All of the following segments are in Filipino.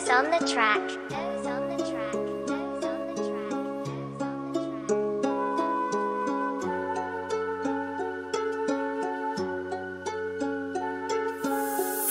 Doze on the track. Doze on the track. Doze on the track.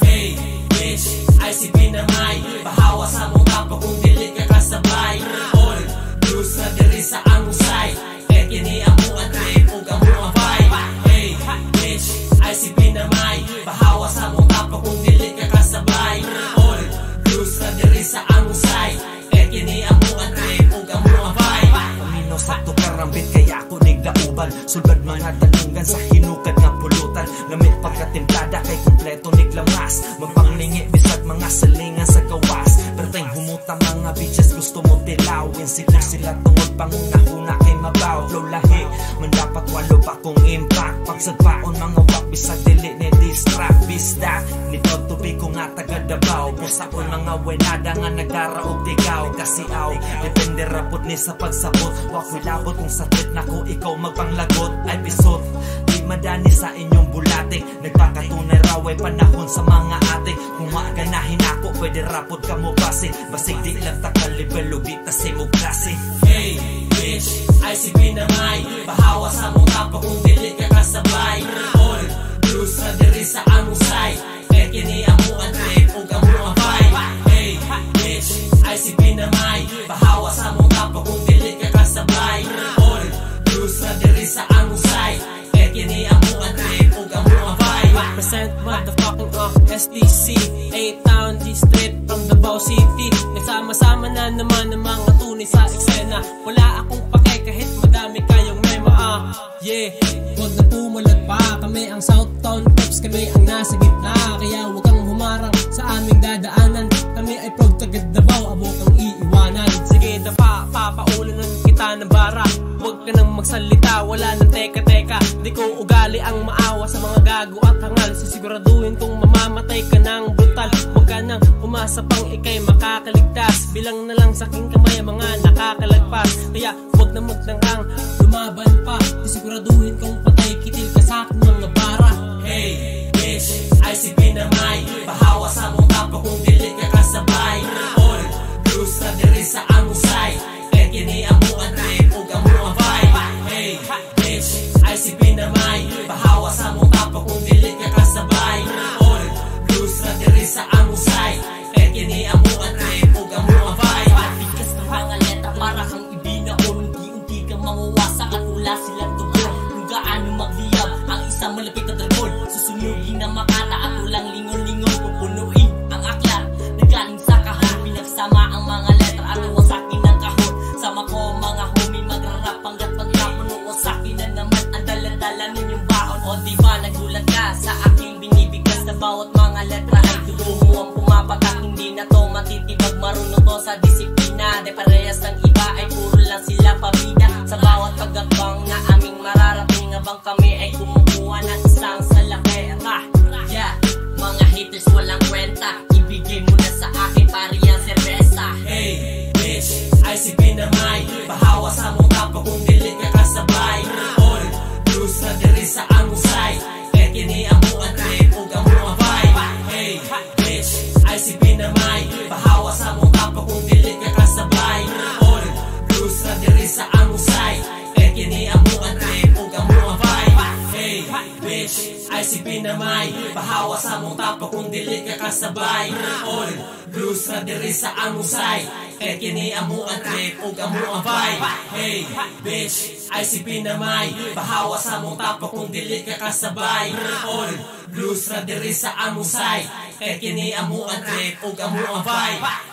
Hey, bitch, ICP na may pahawa sa mong tapo kung dili ka kasabay. All blues na diri sa ang usay, kaya kini ang muan trip ug ang muan vibe. Hey, bitch, ICP na may pahawa sa mong tapo kung dili ka kasabay. All blues na diri sa ang usay, kaya kini ang muan trip ug ang muan vibe. Pamino sa tukarambit kaya ako nigdauban, sulbad mga talunggan sa hinukad nga pulutan. Lamit pagkatimplada kay kompleto niglamas, magpanglingi bisag mga salingan sa gawas. Perteng humuta mga bitches gusto mo tilawin, sila tungod panguna-huna kay mabaw. Flow lahi, man dapat walo pa kong impact, pagsagpaon mga wak bisag dili ni distract. Bisda, nito tubi ko nga taga Davao, busa ko mga wenada nga nagdaraog tigaw. Kasi aw, depende rapod ni sa pagsabot, wako'y labot kung sakit na ko ikaw magpanglagot. Ay bisot, di madani sa inyong bulate, nagpakatunay raw ay panahon sa mga ate. Kung maganahin ako, pwede rapod ka mo base, basig di lang takalibel ubi kasi mo klase. Hey, bitch, ICP na may pahawa sa mong tapo kung dili ka kasabay. All blues na diri sa ang usay, kaya kini ang muan trip ug ang muan vibe. Hey, bitch, ICP na may pahawa sa mong tapo kung dili ka kasabay. All blues na diri sa ang usay, kaya kini ang muan trip ug ang muan vibe. Represent motherfucking SDC, A-Town District from Davao City. Nagsama-sama na naman ng mga tunay sa eksena. Wala akong pake kahit madami kayong mema. Yeah, huwag na pumalad pa. Kami ang Southtown Peps, kami ang nasa gitna. Kaya huwag kang humarang sa aming dadaanan. Kami ay proud tagad Davao, abo kang iiwanan. Sige na pa, papaulan kita ng bara. Huwag ka nang magsalita, wala nang teka-teka. Di ko ugali ang maawa sa mga gago at hangal. Sisiguraduhin kung mamamatay ka ng brutal. Huwag ka nang umasa pang ikay makakaligtas. Bilang na lang sa aking kamay ang mga nakakalagpas. Kaya huwag na magtanghang lumaban pa. Sisiguraduhin kung patay kitil ka sa aking mga bara. Hey, bitch, ICP na may pahawa sa mong tapo kung dili ka kasabay. All blues na diri sa ang usay, kaya kini ang muan trip ug ang muan vibe. Hey, bitch, ICP na may pahawa sa mong tapo kung dili ka kasabay. All blues na diri sa ang usay, kaya kini ang muan trip ug ang muan vibe. Bigas ng mga letra para kang ibinaon, unti-unti kang manguwasak at wala silang tugon. Kung gaano magliyab ang isang malapit na dragon, susunugin na makata at walang lingon-lingon. Pupunuin ang aklat nagaling sa kahon, pinagsama ang mga letra at wasakin ng kahon. Sama ko mga homie, magrarap hanggat maghapon. Wasakin na naman ang dala-dala ninyong baon. O diba nagulat ka sa aking binibigkas na bawat mga letra ay dugo mo ang pumapatak. Hindi na to matitibag, marunong to sa disiplina. De parehas ng iba ay puro lang sila pabida. Sa bawat pagkakbang na aming mararating, habang kami ay kumukuha ng isang salakera. Yeah, mga haters walang kwenta, ibigay mo na sa akin pari ang serbesa. Hey, bitch, ICP na may pahawa sa mong tapo kung dili ka kasabay. All blues na diri sa ang usay, kaya kini ang muan trip ug ang muan vibe. Hey, bitch, ICP na may pahawa sa mong tapo kung dili ka kasabay. All blues na diri sa ang usay, kaya kini ang muan trip ug ang muan vibe. Hey, bitch, ICP na may pahawa sa mong tapo kung dili ka kasabay. All blues na diri sa ang usay, kaya kini ang muan trip ug ang muan vibe. Hey, bitch, ICP na may pahawa sa mong tapo kung dili ka kasabay. All blues na diri sa ang usay, kaya kini ang muan trip ug ang muan vibe.